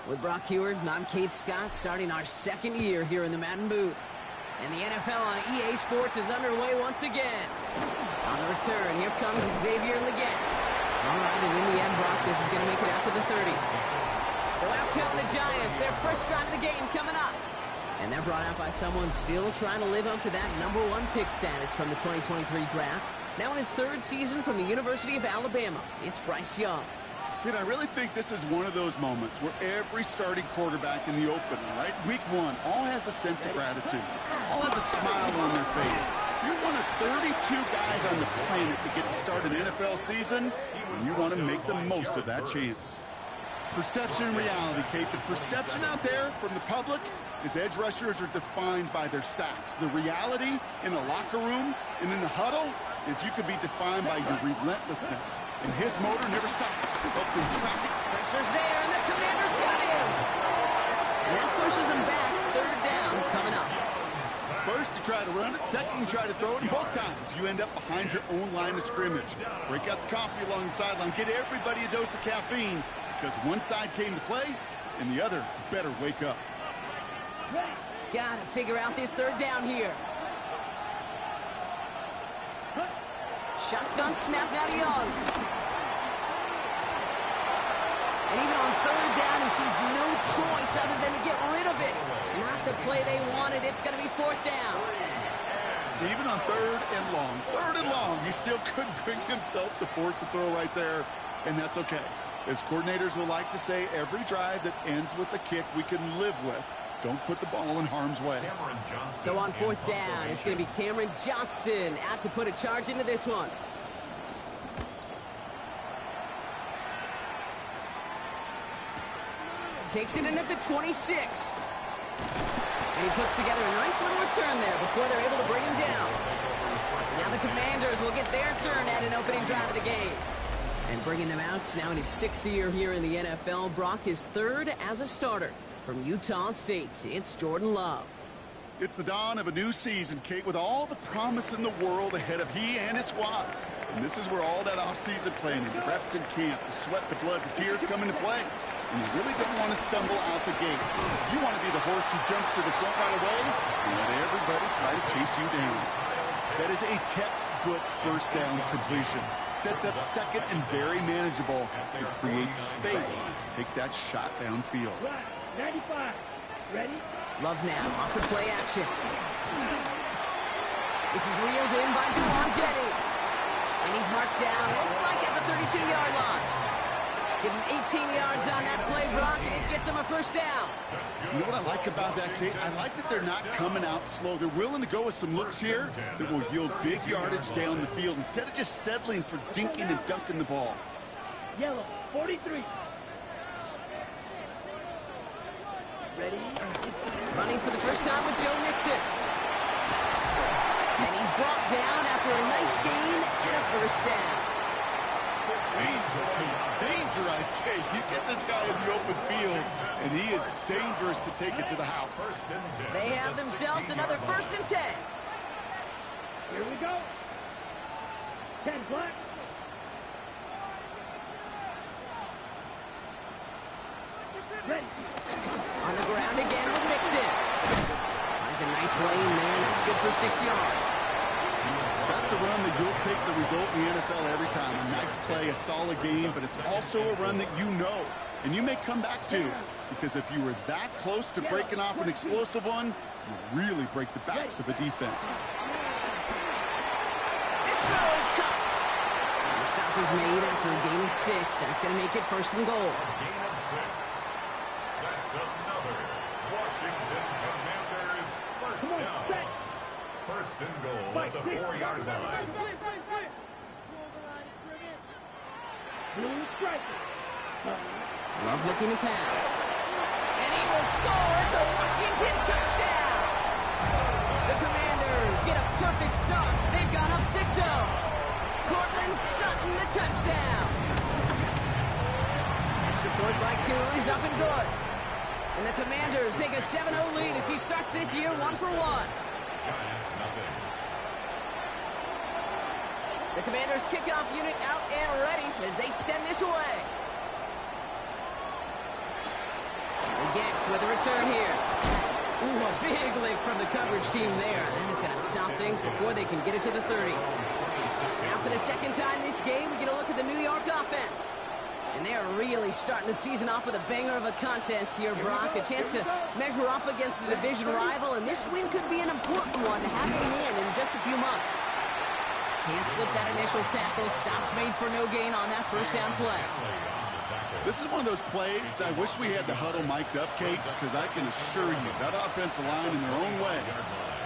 With Brock Heward, I'm Kate Scott, starting our second year here in the Madden booth. And the NFL on EA Sports is underway once again. On the return, here comes Xavier Leggett. All right, and in the end, Brock, this is going to make it out to the 30. So out come the Giants, their first drive of the game coming up. And they're brought out by someone still trying to live up to that #1 pick status from the 2023 draft. Now in his third season from the University of Alabama, it's Bryce Young. I really think this is one of those moments where every starting quarterback in the opener, right? Week 1, all has a sense of gratitude. All has a smile on their face. You're one of 32 guys on the planet that get to start an NFL season, and you want to make the most of that chance. Perception and reality, Kate. The perception out there from the public is edge rushers are defined by their sacks. The reality in the locker room and in the huddle is you could be defined by your relentlessness. And his motor never stopped. Helped him track it. Pressure's there, and the Commanders got him. And that pushes him back. Third down coming up. First, you try to run it. Second, you try to throw it. And both times, you end up behind your own line of scrimmage. Break out the coffee along the sideline. Get everybody a dose of caffeine, because one side came to play, and the other better wake up. Got to figure out this third down here. Shotgun snap now to Young. And even on third down, he sees no choice other than to get rid of it. Not the play they wanted. It's going to be fourth down. Even on third and long, he still couldn't bring himself to force the throw right there, and that's okay. As coordinators will like to say, every drive that ends with a kick we can live with. Don't put the ball in harm's way. So on fourth down, it's going to be Cameron Johnston out to put a charge into this one. Takes it in at the 26. And he puts together a nice little return there before they're able to bring him down. Now the Commanders will get their turn at an opening drive of the game. And bringing them out, now in his 6th year here in the NFL, Brock is 3rd as a starter. From Utah State, it's Jordan Love. It's the dawn of a new season, Kate, with all the promise in the world ahead of he and his squad. And this is where all that off-season planning, the reps in camp, the sweat, the blood, the tears come into play. And you really don't want to stumble out the gate. You want to be the horse who jumps to the front right away and let everybody try to chase you down. That is a textbook first down completion. Sets up second and very manageable. It creates space to take that shot downfield. 95. Ready? Love now off the play action. This is reeled in by Juwan Jennings. And he's marked down, looks like at the 32-yard line. Give him 18 yards on that play, Brock, and it gets him a first down. You know what I like about that, Kate? I like that they're not coming out slow. They're willing to go with some looks here that will yield big yardage down the field instead of just settling for dinking and dunking the ball. Yellow, 43. Ready? Running for the first time with Joe Mixon. And he's brought down after a nice gain and a first down. Danger, I say. You get this guy in the open field, and he is dangerous to take it to the house. They have themselves another 1st and 10. Here we go. 10 black. Ready. On the ground again with Mixon. Finds a nice lane there. That's good for 6 yards. That's a run that you'll take the result in the NFL every time. A nice play, a solid game, but it's also a run that you know, and you may come back to, because if you were that close to breaking off an explosive one, you really break the backs of the defense. This throw is caught. And the stop is made after a gain of 6. That's going to make it 1st and goal. Gain of 6. That's another Washington Commanders first down. 1st and goal at the 4-yard line. Blue striker. Love looking to pass. And he will score. It's a Washington touchdown. The Commanders get a perfect start. They've gone up 6-0. Cortland Sutton, the touchdown. Extra point by Koo is up and good. And the Commanders take a 7-0 lead as he starts this year 1 for 1. Giants nothing. The Commanders kickoff unit out and ready as they send this away. Leggett with a return here. Ooh, a big lick from the coverage team there. That is going to stop things before they can get it to the 30. Now for the second time this game, we get a look at the New York offense. And they are really starting the season off with a banger of a contest here, Brock. A chance to measure up against a division rival, and this win could be an important one to have in hand in just a few months. Can't slip that initial tackle. Stops made for no gain on that first down play. This is one of those plays that I wish we had the huddle mic'd up, Kate, because I can assure you that offensive line in their own way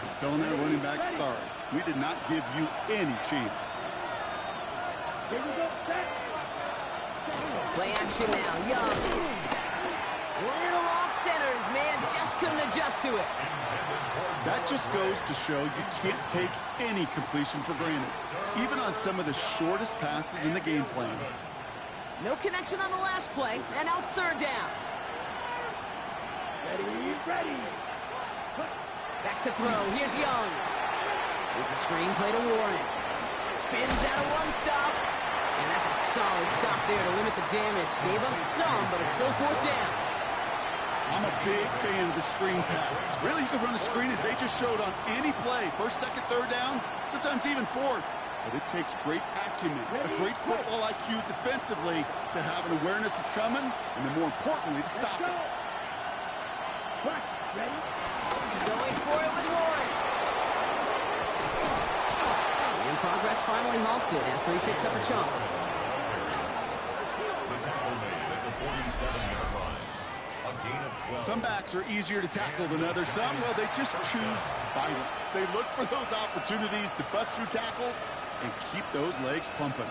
is telling their running back, sorry, we did not give you any chance. Here we go, set. Play action now, Young. Little off center, his man just couldn't adjust to it. That just goes to show you can't take any completion for granted, even on some of the shortest passes in the game plan. No connection on the last play, and now it's third down. Ready, ready. Back to throw, here's Young. It's a screen play to Warren. Spins out of one stop. And that's a solid stop there to limit the damage. Gave up some, but it's still fourth down. I'm a big fan of the screen pass. Really, you can run a screen as they just showed on any play. First, second, third down, sometimes even fourth. But it takes great acumen, a great football IQ defensively to have an awareness it's coming, and then more importantly, to stop it. Ready? Going for it with Warren. And progress finally halted after he picks up a chunk. Some backs are easier to tackle than others. Some, well, they just choose violence. They look for those opportunities to bust through tackles and keep those legs pumping.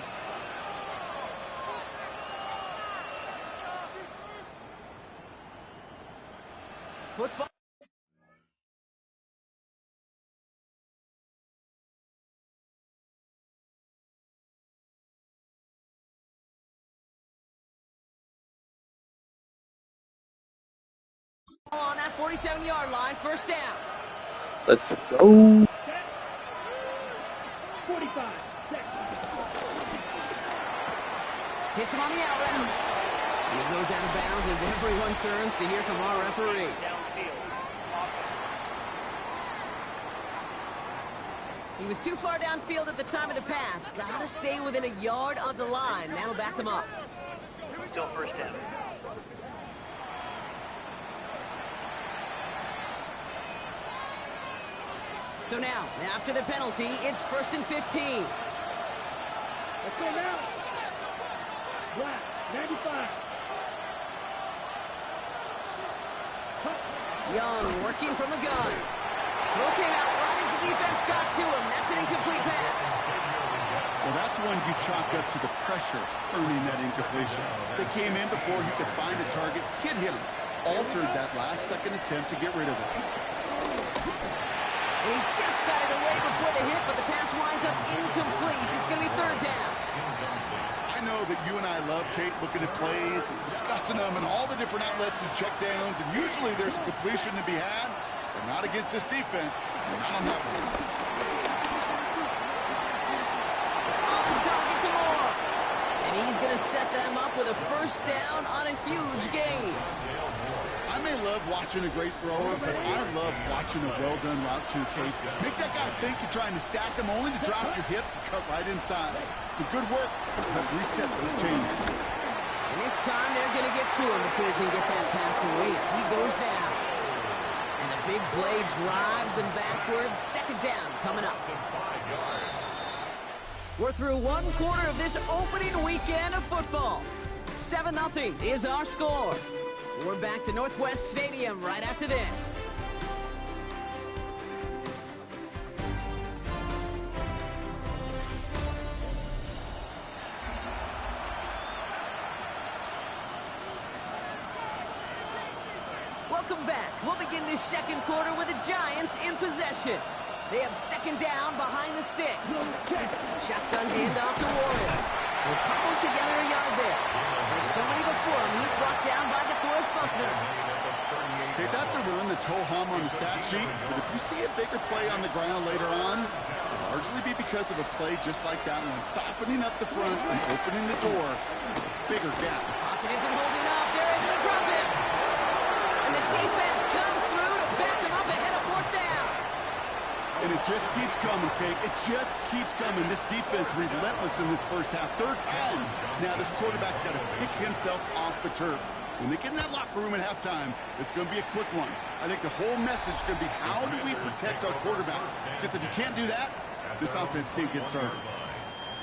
Football. On that 47-yard line, first down. Let's go. 45. Hits him on the out route. And he goes out of bounds as everyone turns to hear from our referee. He was too far downfield at the time of the pass. Gotta stay within a yard of the line. That'll back him up. Still first down. So now, after the penalty, it's 1st and 15. Let's go now. Black, 95. Young working from the gun. Throw came out right as the defense got to him. That's an incomplete pass. Well, that's one you chalk up to the pressure earning that incompletion. They came in before he could find a target, hit him, altered that last-second attempt to get rid of it. He just got it away before the hit, but the pass winds up incomplete. It's going to be third down. I know that you and I love, Kate, looking at plays and discussing them and all the different outlets and checkdowns, and usually there's a completion to be had, but not against this defense, not on that one. On target to Moore. And he's going to set them up with a first down on a huge gain. I may love watching a great thrower, but I love watching a well-done route too, Kate. Make that guy think you're trying to stack him only to drop your hips and cut right inside. Some good work to help reset those chains. And this time they're going to get to him before he can get that pass away as he goes down. And the big play drives them backwards. Second down coming up. We're through one quarter of this opening weekend of football. 7-0 is our score. We're back to Northwest Stadium right after this. Welcome back. We'll begin this second quarter with the Giants in possession. They have second down behind the sticks. Shotgun handoff to Warren. We'll couple together a yard there. Like so many before him, he's brought down by DeForest Buckner. Okay, that's a run that's ho-hum on the stat sheet, but if you see a bigger play on the ground later on, it'll largely be because of a play just like that one, softening up the front and opening the door, bigger gap. Pocket isn't holding up. They're able to drop him. And And it just keeps coming, Kate. It just keeps coming. This defense relentless in this first half. Third time. Now this quarterback's got to pick himself off the turf. When they get in that locker room at halftime, it's going to be a quick one. I think the whole message is going to be, how do we protect our quarterback? Because if you can't do that, this offense can't get started.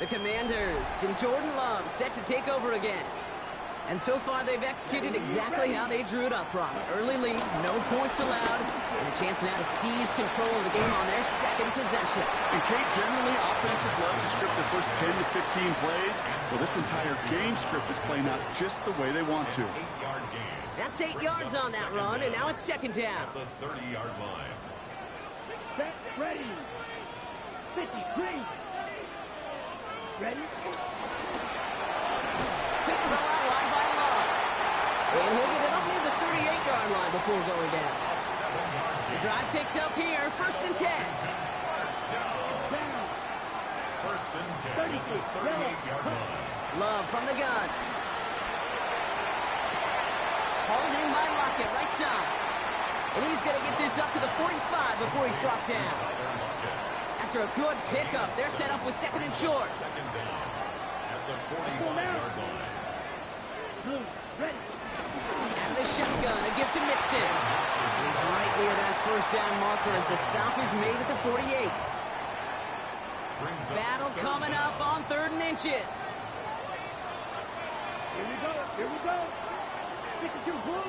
The Commanders and Jordan Love set to take over again. And so far, they've executed exactly how they drew it up, Brock. Early lead, no points allowed, and a chance now to seize control of the game on their second possession. And Kate, generally, offenses love to script their first 10 to 15 plays. Well, this entire game script is playing out just the way they want to. That's 8 yards on that run, and now it's second down. The 30-yard line. Set, ready. 53. Ready. Quick throw out wide by Love. And he'll get it up near the 38-yard line before going down. The drive picks up here, first and 10. First and 10 at the 38-yard line. Love from the gun. Holding by Lockett, right side. And he's going to get this up to the 45 before he's brought down. After a good pickup, they're set up with second and short. Second down at the 45-yard line. Ready. And the shotgun, a gift to Mixon. He's right near that first down marker as the stop is made at the 48. Battle coming up on 3rd and inches. Here we go. Here we go. 52 blue.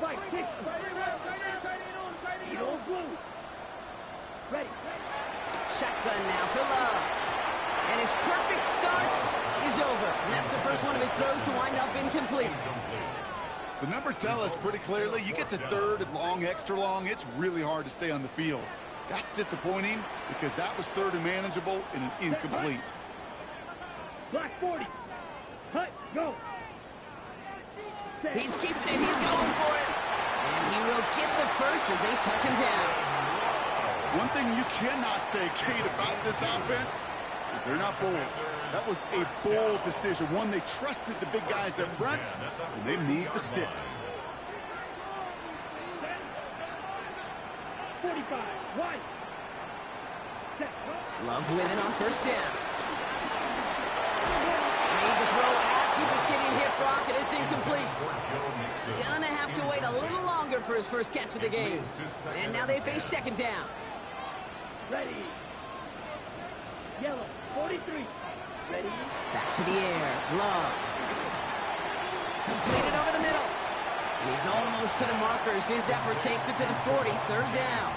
Fight, kick. Yellow blue. Ready. Shotgun now for Love. And his perfect start is over. And that's the first one of his throws to wind up incomplete. The numbers tell us pretty clearly, you get to 3rd and long, extra long, it's really hard to stay on the field. That's disappointing because that was 3rd and manageable and an incomplete. Black 40. Hut, go. He's keeping it. He's going for it. And he will get the first as they touch him down. One thing you cannot say, Kate, about this offense is they're not bold. That was a bold decision. One, they trusted the big guys up front, and they moved the sticks. 45. Wide. Love winning on first down. Made the throw as he was getting hit, Brock, and it's incomplete. Gonna have to wait a little longer for his first catch of the game. And now they face second down. Ready. Yellow. 43. Ready. Back to the air. Love. Completed over the middle. And he's almost to the markers. His effort takes it to the 40. 3rd down.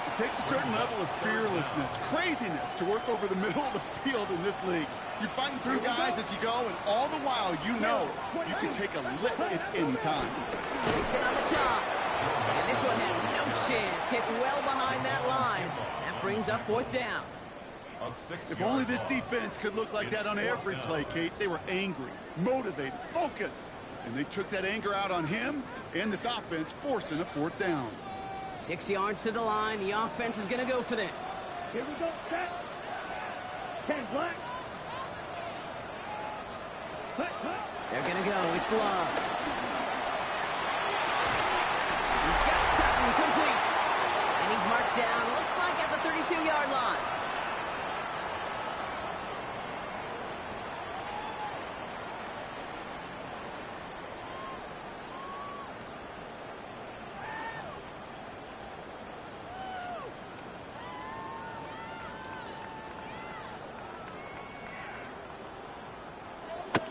It takes a certain level of fearlessness, craziness to work over the middle of the field in this league. You're fighting through guys as you go, and all the while you know you can take a lick at any time. Takes it on the toss. And this one had no chance. Hit well behind that line. That brings up 4th down. If only this defense could look like that on every play, Kate. They were angry, motivated, focused. And they took that anger out on him and this offense, forcing a 4th down. 6 yards to the line. The offense is going to go for this. Here we go. Set. 10 black. They're going to go. It's Love. He's got Sutton complete. And he's marked down, looks like at the 32-yard line.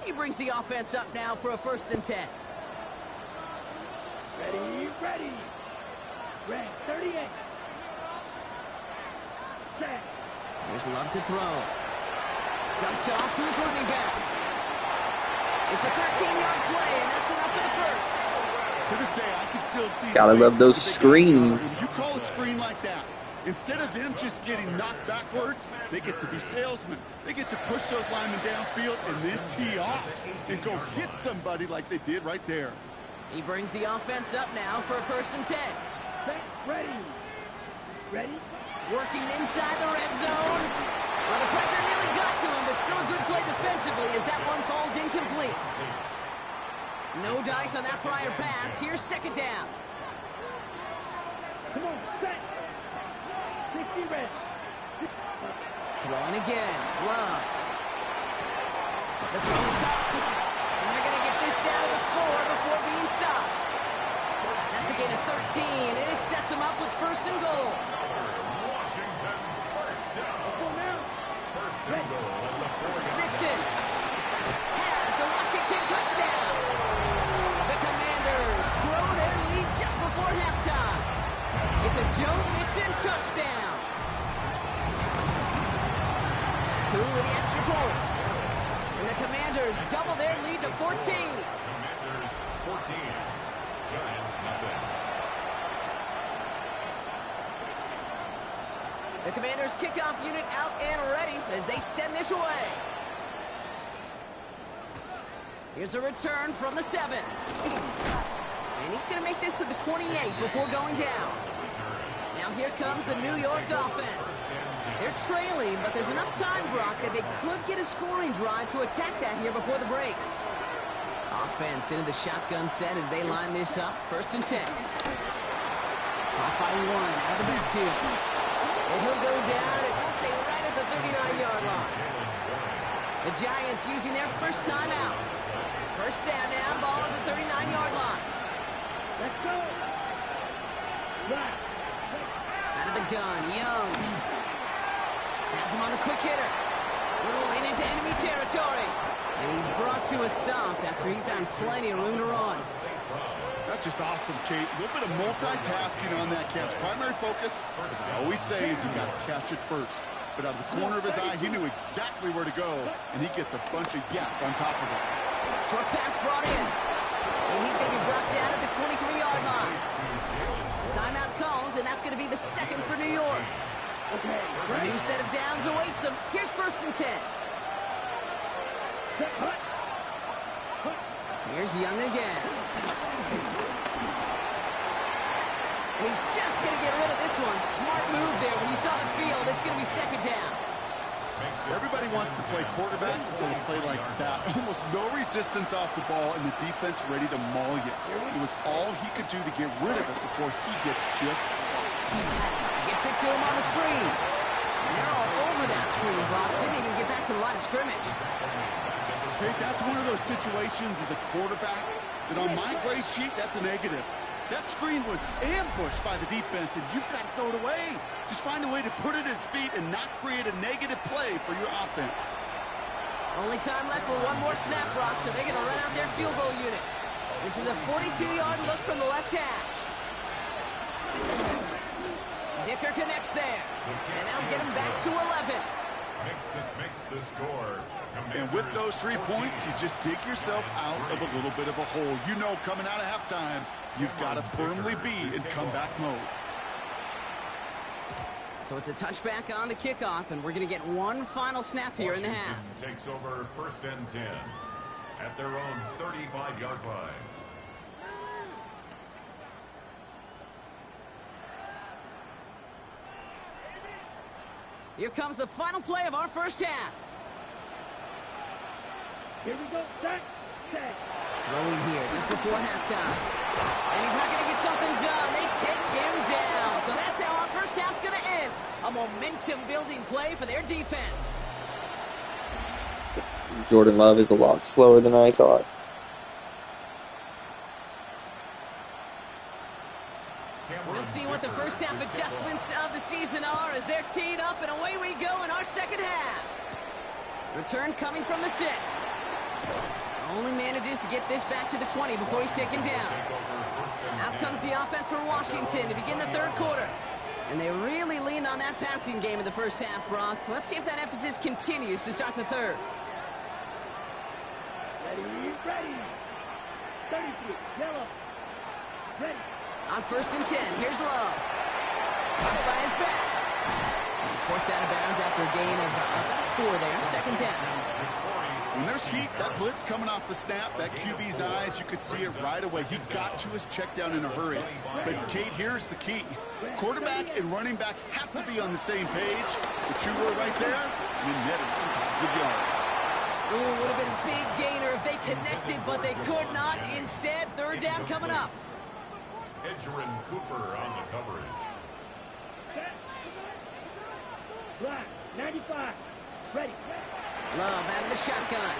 He brings the offense up now for a 1st and 10. Ready, ready. Red 38. Set. Here's Love to throw. Dumped off to his running back. It's a 13-yard play, and that's enough for the first. To this day, I can still see. Gotta love those screens. You call a screen like that. Instead of them just getting knocked backwards, they get to be salesmen. They get to push those linemen downfield and then tee off and go hit somebody like they did right there. He brings the offense up now for a 1st and 10. Set. Ready. Ready. Working inside the red zone. Well, the pressure nearly got to him, but still a good play defensively as that one falls incomplete. No dice on that prior pass. Here's second down. Come on, set. 60 red. Throwing again. Love. The throw is caught. And they're going to get this down to the 4 before being stopped. That's a gain of 13, and it sets them up with first and goal. Washington, first down. First and goal at the 4-yard line. Mixon has the Washington touchdown. The Commanders grow their lead just before halftime. It's a Joe Mixon touchdown. Cool with the extra point. And the Commanders double their lead to 14. Commanders 14. Giants nothing. The Commanders kickoff unit out and ready as they send this away. Here's a return from the 7. And he's going to make this to the 28 before going down. Now here comes the New York offense. They're trailing, but there's enough time, Brock, that they could get a scoring drive to attack that here before the break. Offense into the shotgun set as they line this up. First and 10. Caught by 1 out of the backfield. And he'll go down, and we'll say right at the 39-yard line. The Giants using their first time out. First down now, ball at the 39-yard line. Let's go. Right. Out of the gun, Young. Has him on the quick hitter. Rolling into enemy territory. And he's brought to a stop after he found plenty of room to run. That's just awesome, Kate. A little bit of multitasking on that catch. Primary focus, as I always say, is you got to catch it first. But out of the corner of his eye, he knew exactly where to go, and he gets a bunch of yak on top of it. Short pass brought in. And he's going to be brought down at the 23-yard line. Timeout calls, and that's going to be the second for New York. A new set of downs awaits him. Here's first and 10. Here's Young again. And he's just going to get rid of this one. Smart move there. When you saw the field, it's going to be second down. Everybody wants to play quarterback until they play like that. Almost no resistance off the ball, and the defense ready to maul you. It was all he could do to get rid of it before he gets just clocked. Gets it to him on the screen. And they're all over that screen, Brock. Didn't even get back to the line of scrimmage. Okay, that's one of those situations as a quarterback that on my grade sheet, that's a negative. That screen was ambushed by the defense, and you've got to throw it away. Just find a way to put it at his feet and not create a negative play for your offense. Only time left for one more snap, Brock, so they're going to run out their field goal unit. This is a 42-yard look from the left hash. Dicker connects there, and that'll get him back to 11. Makes the score. And with those 3 points, you just dig yourself out of a little bit of a hole. You know, coming out of halftime, you've got to firmly be in comeback mode. So it's a touchback on the kickoff, and we're going to get one final snap here in the half. Takes over first and 10 at their own 35-yard line. Here comes the final play of our first half. Here we go. Set. Throwing here just before halftime. And he's not going to get something done. They take him down. So that's how our first half's going to end. A momentum-building play for their defense. Jordan Love is a lot slower than I thought. We'll see what the first half adjustments of the season are as they're teed up, and away we go in our second half. Return coming from the 6. Only manages to get this back to the 20 before he's taken down. Out comes the offense for Washington to begin the third quarter. And they really leaned on that passing game in the first half, Brock. Let's see if that emphasis continues to start the third. Ready. 33. Yellow. Ready. On first and 10, here's Love. Caught by his back. He's forced out of bounds after a gain of about 4 there. Second down. When there's heat, that blitz coming off the snap, that QB's eyes, you could see it right away. He got to his check down in a hurry. But, Kate, here's the key. Quarterback and running back have to be on the same page. The 2 were right there, you netted some positive yards. Ooh, would have been a big gainer if they connected, but they could not. Instead, third down coming up. Edgerrin Cooper on the coverage. Set. Black, 95. Ready. Love out of the shotgun.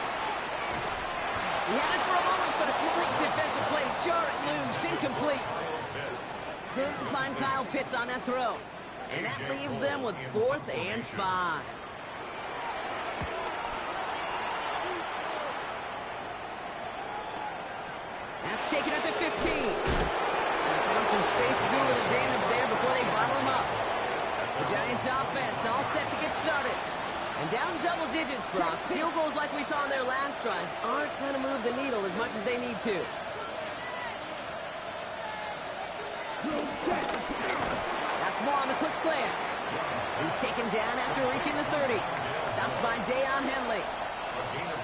He had it for a moment, but a complete defensive play to jar it loose. Incomplete. Couldn't find Kyle Pitts on that throw. And that leaves them with 4th and 5. That's taken at the 15. They found some space to do with the damage there before they bottle him up. The Giants offense all set to get started. And down double digits, Brock. Field goals like we saw in their last drive aren't going to move the needle as much as they need to. That's more on the quick slant. He's taken down after reaching the 30. Stopped by Deion Henley.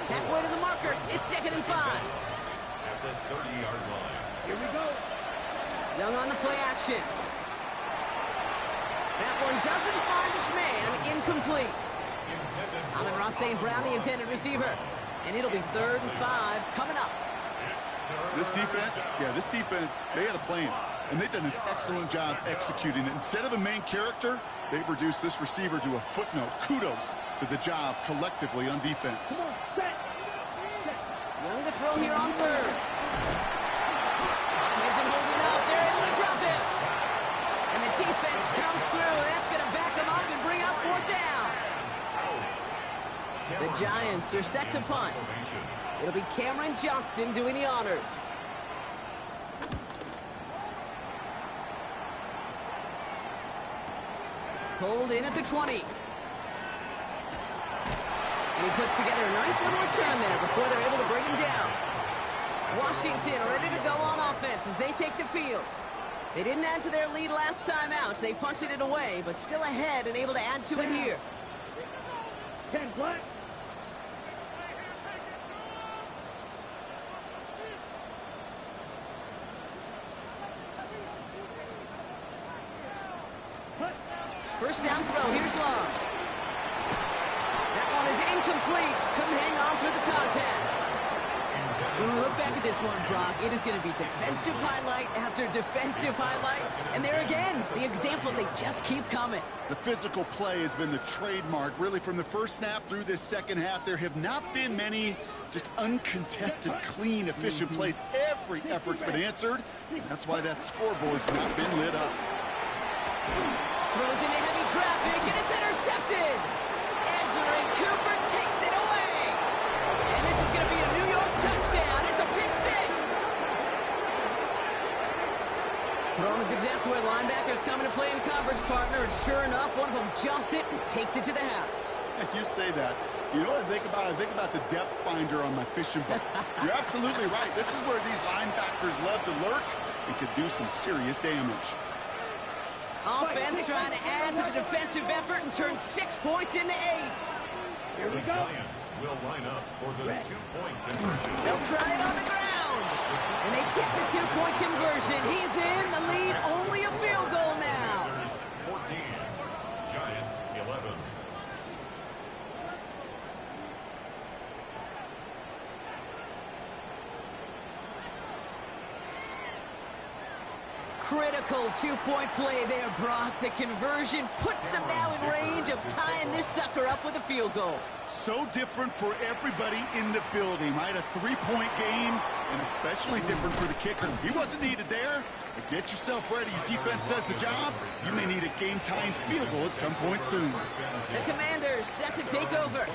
Halfway to the marker. It's 2nd and 5. At the 30-yard line. Here we go. Young on the play action. That one doesn't find its man. Incomplete. Amon-Ra St. Brown, the intended receiver. And it'll be 3rd and 5 coming up. This defense, they had a plan. And they've done an excellent job executing it. Instead of a main character, they've reduced this receiver to a footnote. Kudos to the job collectively on defense. Come on, set. Young to throw here on 3rd. Isn't holding up. They're able to drop it. And the defense comes through. That's going to back them up and bring up 4th down. The Giants are set to punt. It'll be Cameron Johnston doing the honors. Pulled in at the 20. And he puts together a nice little return there before they're able to bring him down. Washington ready to go on offense as they take the field. They didn't add to their lead last time out. They punted it away, but still ahead and able to add to it here. 10 black. First down throw. Here's Love. That one is incomplete. Couldn't hang on through the contact. When we look back at this one, Brock, it is going to be defensive highlight after defensive highlight. And there again, the examples, they just keep coming. The physical play has been the trademark, really, from the first snap through this second half. There have not been many just uncontested, clean, efficient plays. Every effort's been answered. That's why that scoreboard's not been lit up. Throws into heavy traffic, and it's intercepted. Edgerrin Cooper takes it away. And this is going to be a New York touchdown. It's a pick 6. Thrown at the depth where linebackers coming to play in coverage, partner. And sure enough, one of them jumps it and takes it to the house. You say that. You know what I think about? I think about the depth finder on my fishing boat. You're absolutely right. This is where these linebackers love to lurk and could do some serious damage. Offense trying to add to the defensive effort and turn 6 points into 8. Here we The go. Giants will line up for the two-point conversion. They'll try it on the ground. And they get the 2-point conversion. He's in the lead, only a field goal now. There's 14. Giants 11. Critical 2-point play there, Brock. The conversion puts them now in range of tying this sucker up with a field goal. So different for everybody in the building, right? A 3-point game, and especially different for the kicker. He wasn't needed there, but get yourself ready. Your defense does the job. You may need a game-tying field goal at some point soon. The Commanders set to take over,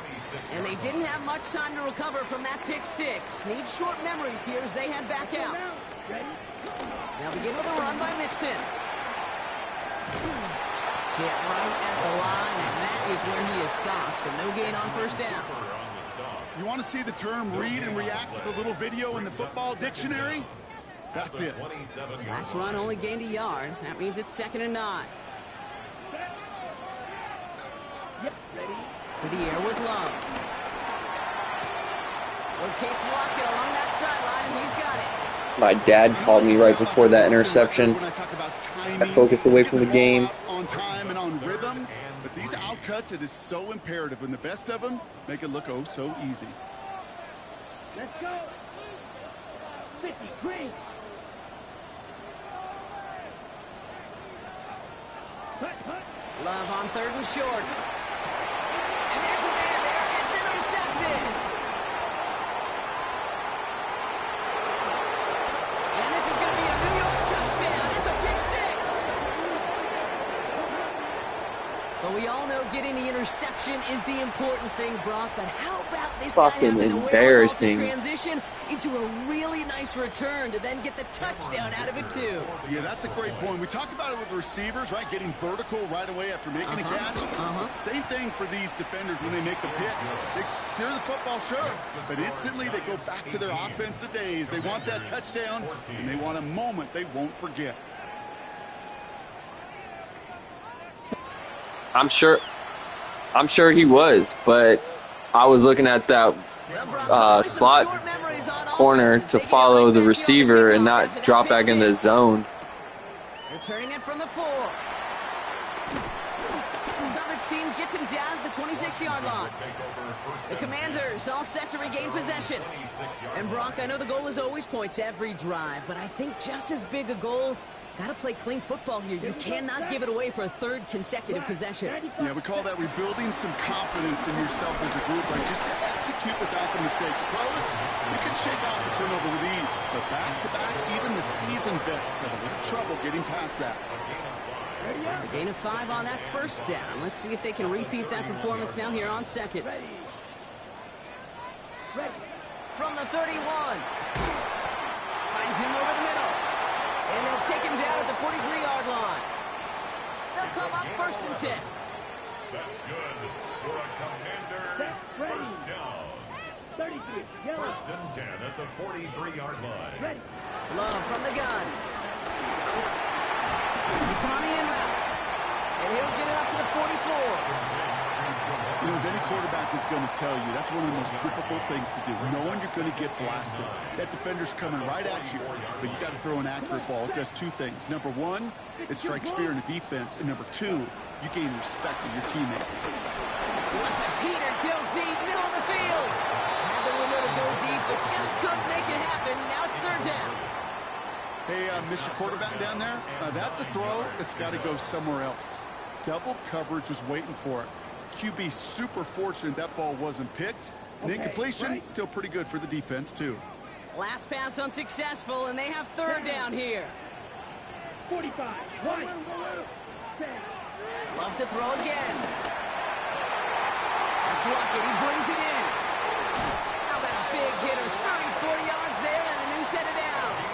and they didn't have much time to recover from that pick 6. Need short memories here as they head back out. They'll begin with a run by Mixon. Hit right at the line, and that is where he is stopped, so no gain on first down. You want to see the term read and react with a little video in the football dictionary? That's it. Last run only gained a yard. That means it's 2nd and 9. To the air with Love. Rotates Lockett along that sideline, and he's got it. My dad called me right before that interception. I focused away from the game. On time and on rhythm, but these outcuts, it is so imperative, and the best of them make it look oh so easy. Let's go. 50, green. Love on 3rd and short. And there's a man there. It's intercepted. And this is going to be a New York touchdown. It's a pick 6. But we all know getting the interception is the important thing, Brock. But how about this guy Fucking having the wherewithal embarrassing. to transition into a really nice return to then get the touchdown out of it, too? Yeah, that's a great point. We talk about it with receivers, right? Getting vertical right away after making a catch. Same thing for these defenders when they make the pick. They secure the football, sure, but instantly they go back to their offensive days. They want that touchdown, and they want a moment they won't forget. I'm sure he was, but I was looking at that slot corner to follow the receiver and not drop back in the zone. Returning it from the 4. Coverage team gets him down at the 26-yard line. The Commanders all set to regain possession. And Brock, I know the goal is always points every drive, but I think just as big a goal, got to play clean football here. You cannot give it away for a 3rd consecutive possession. Yeah, we call that rebuilding some confidence in yourself as a group, right? Just to execute without the mistakes. Pros, you can shake off a turnover with ease, but back-to-back, even the seasoned vets have a little trouble getting past that. It's a gain of 5 on that 1st down. Let's see if they can repeat that performance now here on 2nd. From the 31. Finds him over the middle. And they'll take him down at the 43-yard line. They'll come up 1st and 10. That's good for a Commanders first down. 33, yellow. 1st and 10 at the 43-yard line. Love from the gun. It's on the in route. And he'll get it up to the 44. You know, as any quarterback is going to tell you, that's one of the most difficult things to do, knowing you're going to get blasted. That defender's coming right at you, but you got to throw an accurate ball. It does 2 things. Number 1, it strikes fear in the defense, and number 2, you gain respect of your teammates. Wants a heater, go deep, middle of the field. Had the window to go deep, but just couldn't make it happen. Now it's 3rd down. Hey, Mr. Quarterback down there, that's a throw that's got to go somewhere else. Double coverage was waiting for it. QB super fortunate that ball wasn't picked. And incompletion, still pretty good for the defense, too. Last pass unsuccessful, and they have 3rd down here. 45, 1. Loves to throw again. That's Luckett. He brings it in. How about a big hitter? 30, 40 yards there, and a new set of downs.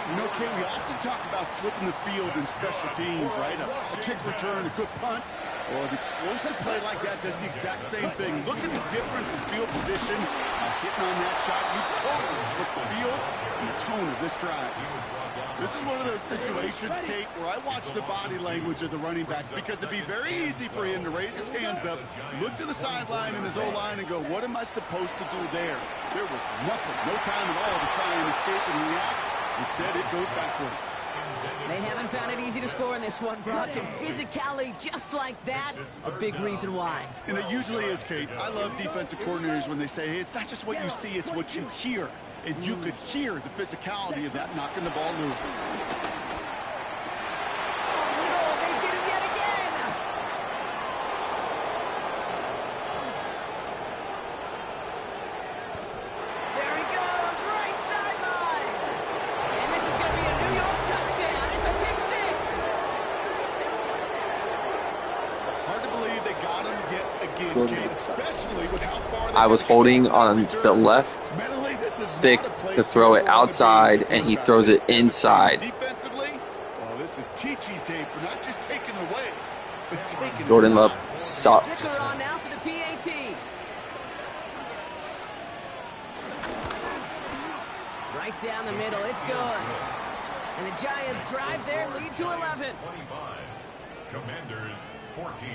You know, Kate, we often talk about flipping the field in special teams, right? A kick return, a good punt, or an explosive play like that does the exact same thing. Look at the difference in field position. Hitting on that shot, you've totally flipped the field and the tone of this drive. This is one of those situations, Kate, where I watch the body language of the running backs because it'd be very easy for him to raise his hands up, look to the sideline in his O-line and go, what am I supposed to do there? There was nothing, no time at all to try and escape and react. Instead, it goes backwards. They haven't found it easy to score in this one, Brock, and physicality just like that, a big reason why. And it usually is, Kate. I love defensive coordinators when they say, hey, it's not just what you see, it's what you hear. And you could hear the physicality of that knocking the ball loose. No, they get him yet again. There he goes, right sideline. And this is going to be a New York touchdown. It's a pick 6. Hard to believe they got him yet again, Kate, especially with how far I was holding on the left stick to throw it outside, and he throws it inside. Defensively, well, this is teaching tape for not just taking away, but taking Jordan it Love out. sucks. Dicker on now for the PAT. Right down the middle, it's good. And the Giants drive their lead to 11. 25. Commanders 14.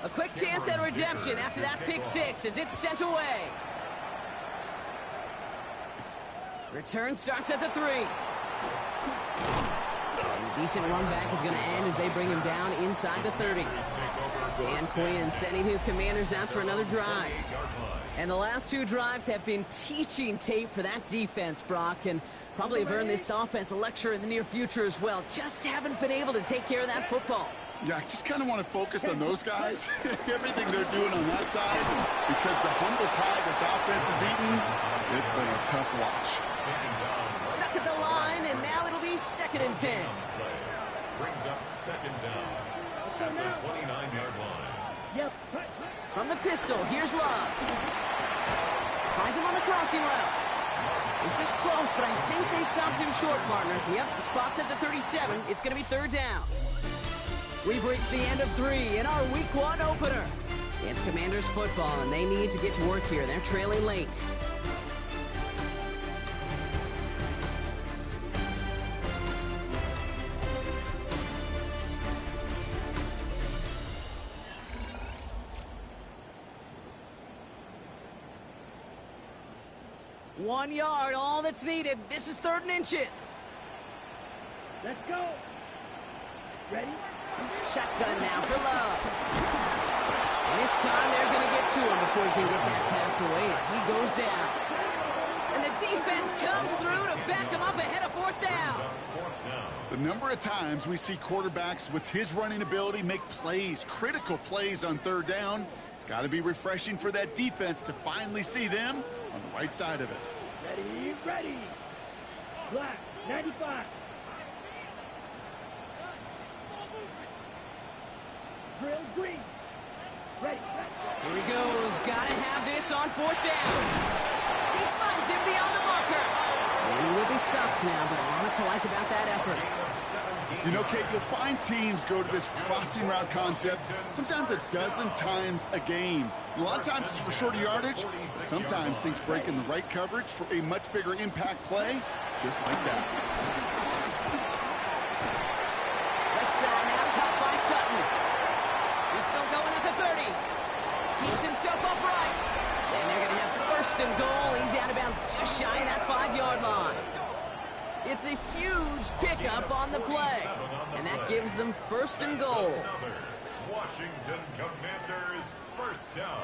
A quick chance at redemption after that pick 6 as it's sent away. Return starts at the 3. And a decent run back is going to end as they bring him down inside the 30. Dan Quinn sending his Commanders out for another drive. And the last 2 drives have been teaching tape for that defense, Brock, and probably have earned this offense a lecture in the near future as well. Just haven't been able to take care of that football. Yeah, I just kind of want to focus on those guys, everything they're doing on that side, because the humble pie this offense is eating, it's been a tough watch. Stuck at the line, and now it'll be 2nd and 10. Brings up 2nd down at the 29-yard line. From the pistol, here's Love. Finds him on the crossing route. This is close, but I think they stopped him short, partner. Yep, the spot's at the 37. It's going to be 3rd down. We've reached the end of 3 in our Week 1 opener. It's Commanders football, and they need to get to work here. They're trailing late. One yard, all that's needed. This is 3rd and inches. Let's go. Ready? Shotgun now for Love. And this time they're going to get to him before he can get that pass away as he goes down. And the defense comes through to back him up ahead of 4th down. The number of times we see quarterbacks with his running ability make plays, critical plays on 3rd down, it's got to be refreshing for that defense to finally see them on the right side of it. Ready, ready. Black, 95. Drill green. Ready. Here he goes. Gotta have this on 4th down. He finds him beyond the marker. And he will be stopped now, but a lot to like about that effort. You know, Kate, you'll find teams go to this crossing route concept sometimes a dozen times a game. A lot of times it's for shorter yardage, but sometimes things break in the right coverage for a much bigger impact play, just like that. Left side now caught by Sutton. He's still going at the 30. Keeps himself upright. And they're going to have 1st and goal. He's out of bounds just shy of that 5-yard line. It's a huge pickup on the play. And that gives them 1st and goal. Washington Commanders 1st down.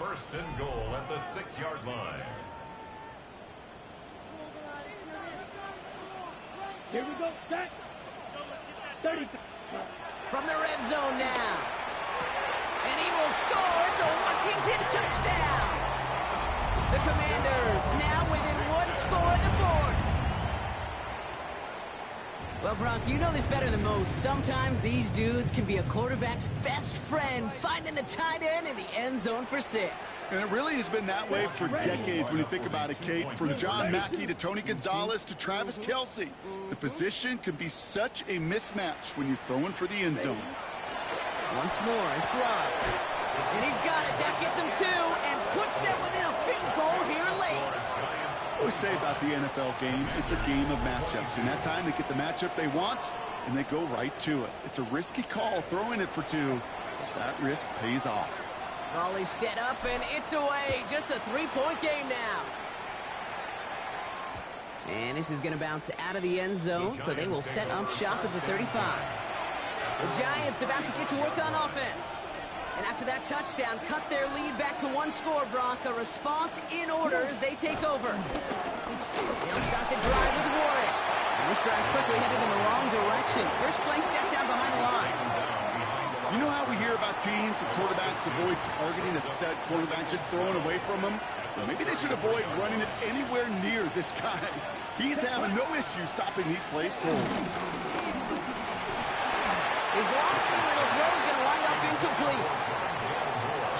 1st and goal at the 6-yard line. Here we go. Set. 30. From the red zone now. And he will score. It's a Washington touchdown. The Commanders now within 1 score in the 4th. Well, Brock, you know this better than most. Sometimes these dudes can be a quarterback's best friend, finding the tight end in the end zone for 6. And it really has been that way for decades when you think about it, Kate. From John Mackey to Tony Gonzalez to Travis Kelce. The position can be such a mismatch when you're throwing for the end zone. Once more, it's Love. And he's got it. That gets him 2 and puts them within a field goal here late. I always say about the NFL game, it's a game of matchups. And that time they get the matchup they want, and they go right to it. It's a risky call throwing it for 2. But that risk pays off. Volley set up, and it's away. Just a 3-point game now. And this is going to bounce out of the end zone, so they will set up shop as a 35. The Giants about to get to work on offense. And after that touchdown, cut their lead back to 1 score, Brock. A response in order as they take over. They'll start the drive with Warren. And this drive's quickly headed in the wrong direction. First play set down behind the line. You know how we hear about teams and quarterbacks avoid targeting a stud quarterback, just throwing away from him? Well, maybe they should avoid running it anywhere near this guy. He's having no issue stopping these plays cold. His lofty little throw is going to wind up incomplete.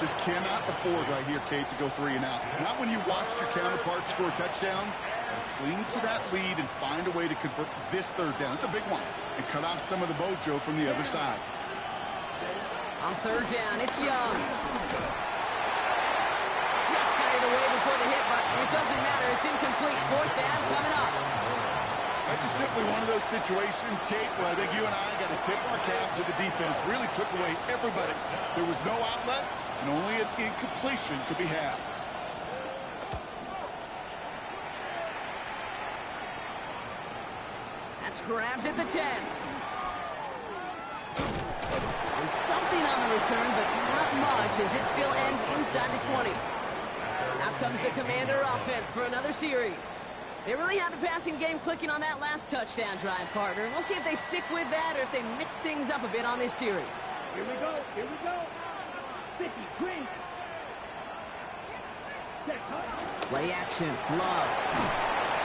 Just cannot afford right here, Kate, to go 3 and out. Not when you watched your counterpart score a touchdown. Cling to that lead and find a way to convert this 3rd down. It's a big one. And cut off some of the mojo from the other side. On 3rd down, it's Young. Just got it away before the hit, but it doesn't matter. It's incomplete. 4th down coming up. That's just simply one of those situations, Kate, where I think you and I got to tip our caps to the defense. Really took away everybody. There was no outlet, and only an incompletion could be had. That's grabbed at the 10. On something on the return, but not much as it still ends inside the 20. Out comes the Commander offense for another series. They really had the passing game clicking on that last touchdown drive, partner. We'll see if they stick with that or if they mix things up a bit on this series. Here we go. Here we go. 50, green. Play action. Love.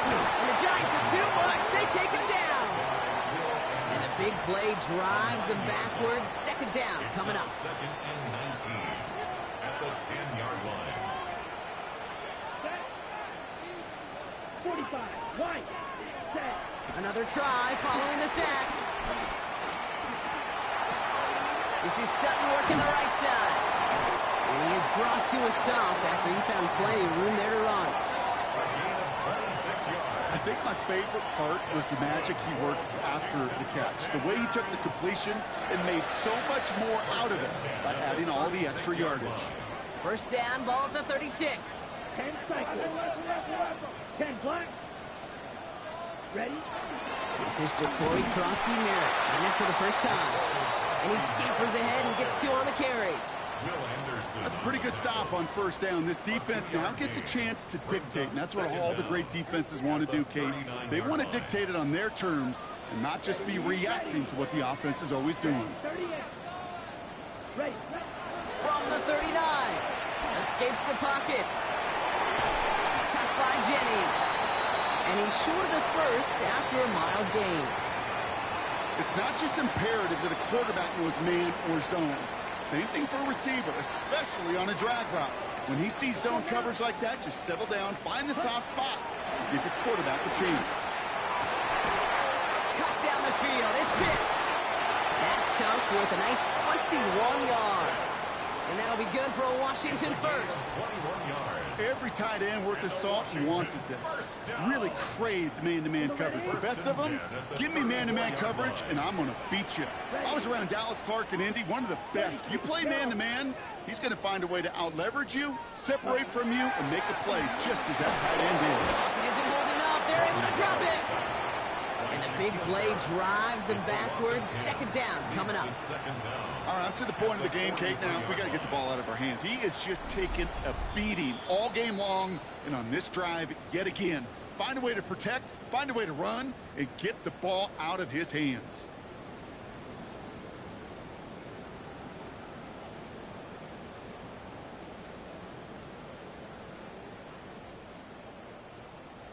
And the Giants are too much. They take him down. And the big play drives them backwards. Second down coming up. Second and 19 at the 10-yard line. 45, white, set. Another try following the sack. This is Sutton working the right side. And he is brought to a stop after he found plenty of room there to run. A gain of 26 yards. I think my favorite part was the magic he worked after the catch. The way he took the completion and made so much more out of it by adding all the extra yardage. First down, ball at the 36. 10 cycles. 10 black. Ready? This is Jacory Krosky-Merritt, getting it for the first time. And he scampers ahead and gets 2 on the carry. That's a pretty good stop on first down. This defense now gets a chance to dictate, and that's what all the great defenses want to do, Kate. They want to dictate it on their terms and not just be reacting to what the offense is always doing. 38. Ready. From the 39. Escapes the pocket. Cut by Jennings. And he's short of the first after a mild gain. It's not just imperative that a quarterback knows man or zone. Same thing for a receiver, especially on a drag route. When he sees zone coverage like that, just settle down, find the soft spot, and give your quarterback a chance. Cut down the field. It's Pitts. That chunk with a nice 21 yards. And that'll be good for a Washington first. 21 yards. Every tight end worth his salt wanted this. Really craved man-to-man coverage. The best of them, give me man-to-man coverage, and I'm going to beat you. I was around Dallas Clark and Indy, one of the best. You play man-to-man, he's going to find a way to out-leverage you, separate from you, and make a play just as that tight end is. It isn't holding up. They're able to drop it. And the big play drives them backwards. Second down coming up. All right, up to the point of the game, Kate, now. We got to get the ball out of our hands. He is just taking a beating all game long, and on this drive, yet again. Find a way to protect, find a way to run, and get the ball out of his hands.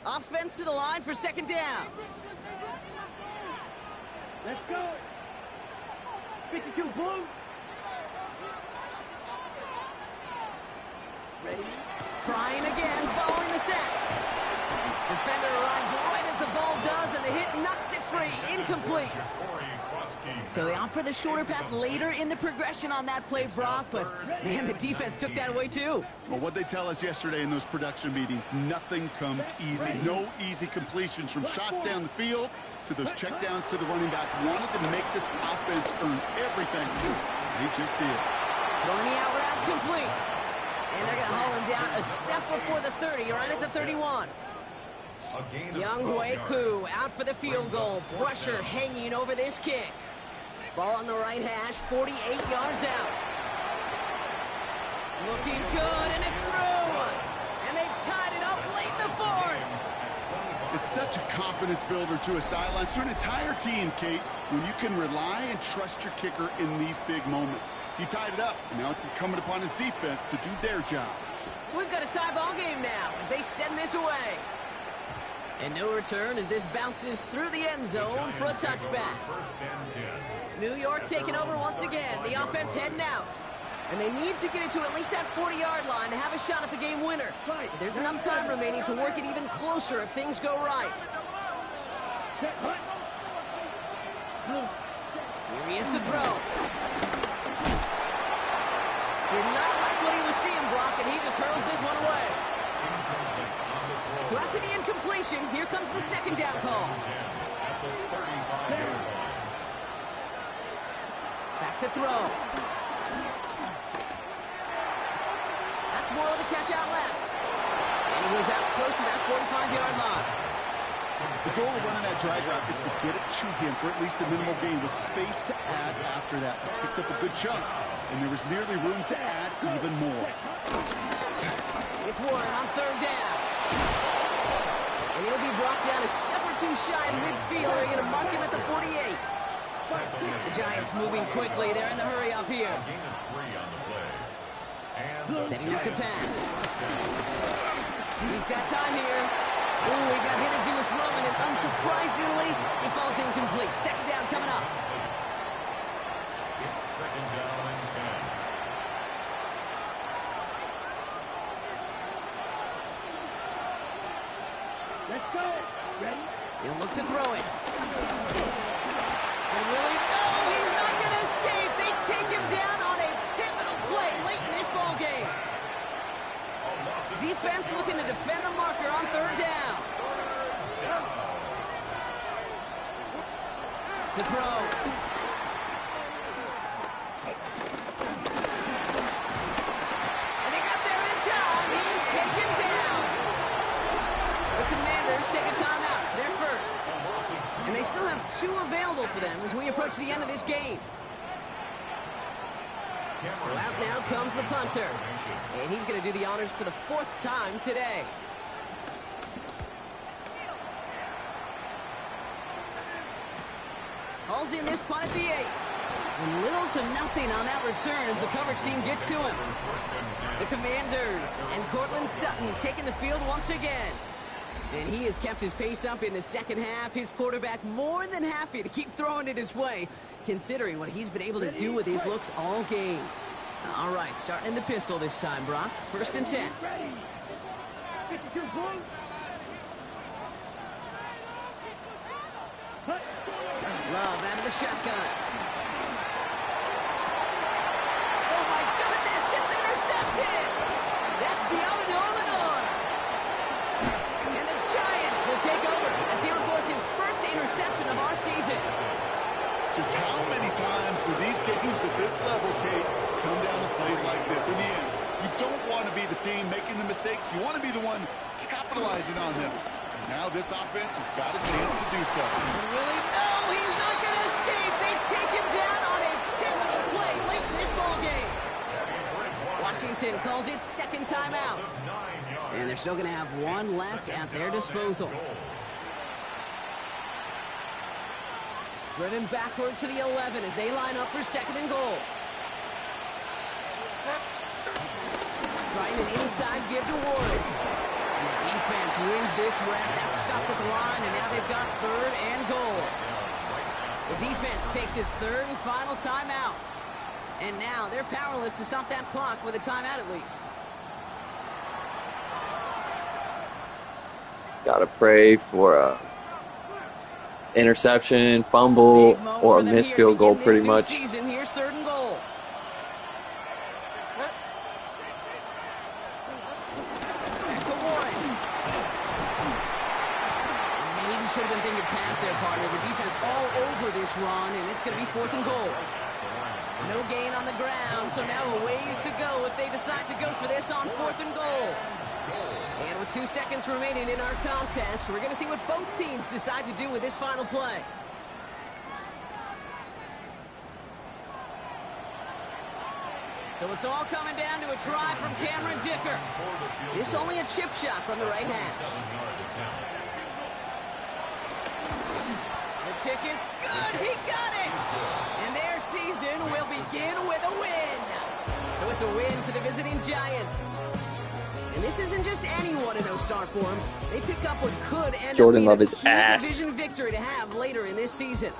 Offense to the line for second down. Let's go. 52 blue. Ready? Trying again, following the sack. Defender arrives right as the ball does, and the hit knocks it free. Incomplete. So they opt for the shorter pass later in the progression on that play, Brock, but, man, the defense took that away, too. Well, what they tell us yesterday in those production meetings, nothing comes easy. No easy completions from shots down the field to those checkdowns to the running back. Wanted to make this offense earn everything. They just did. Throwing the out route complete. And they're going to haul him down a step before the 30, right at the 31. Younghoe Koo out for the field goal. Pressure hanging over this kick. Ball on the right hash, 48 yards out. Looking good, and it's through. And they've tied it up late in the fourth. It's such a confidence builder to a sideline, to an entire team, Kate, when you can rely and trust your kicker in these big moments. He tied it up, and now it's incumbent upon his defense to do their job. So we've got a tie ball game now as they send this away. And no return as this bounces through the end zone for a touchback. New York taking over once again. The offense heading out. And they need to get it to at least that 40-yard line to have a shot at the game winner. But there's enough time remaining to work it even closer if things go right. Here he is to throw. Did not like what he was seeing, Brock, and he just hurls this one away. So after the incompletion, here comes the second down call. Back to throw. More of the catch out left. And he was out close to that 45-yard line. The goal of running that drag route is to get it to him for at least a minimal gain with space to add after that. He picked up a good chunk, and there was nearly room to add even more. It's Warren on third down. And he'll be brought down a step or two shy of midfield. They're going to mark him at the 48. The Giants moving quickly. They're in the hurry up here. Setting up to pass. He's got time here. Ooh, he got hit as he was throwing, and unsurprisingly, he falls incomplete. Second down coming up. It's second down and 10. Let's go. Ready? He'll look to throw it. And really, no, he's not going to escape. They take him down on a pivotal play late in this ball game. Defense looking to defend the marker on third down. To throw. And they got there in time. He's taken down. The Commanders take a timeout. They're first. And they still have 2 available for them as we approach the end of this game. So out now comes the punter. And he's going to do the honors for the 4th time today. Hauls in this punt at the 8. And little to nothing on that return as the coverage team gets to him. The Commanders and Cortland Sutton taking the field once again. And he has kept his pace up in the second half. His quarterback more than happy to keep throwing it his way, considering what he's been able to do with his looks all game. All right, starting in the pistol this time, Brock. First and 10. Ready. 52 points. Love out of the shotgun. Oh, my goodness, it's intercepted. That's Diamanor. And the Giants will take over as he reports his first interception of our season. Just how many times do these games at this level, Kate, come down to plays like this? In the end, you don't want to be the team making the mistakes. You want to be the one capitalizing on them. And now this offense has got a chance to do so. And really, no, he's not going to escape. They take him down on a pivotal play late in this ball game. Washington calls it second timeout. And they're still going to have 1 left at their disposal. Driven backward to the 11 as they line up for second and goal. Trying an inside give to Warren. And the defense wins this rep. That's stopped at the line, and now they've got third and goal. The defense takes its 3rd and final timeout. And now they're powerless to stop that clock with a timeout at least. Gotta pray for a interception, fumble, or a missed field goal pretty much. Season. Here's 3rd and goal. Back to Warren. Maybe should have been thinking past their partner. The defense all over this run, and it's going to be 4th and goal. No gain on the ground, so now a ways to go if they decide to go for this on 4th and goal. And with 2 seconds remaining in our contest, we're going to see what both teams decide to do with this final play. So it's all coming down to a try from Cameron Dicker. This only a chip shot from the right half. The kick is good. He got it. And their season will begin with a win. So it's a win for the visiting Giants. And this isn't just any 1-0 start for them. They pick up what could end up being a key division victory to have later in this season.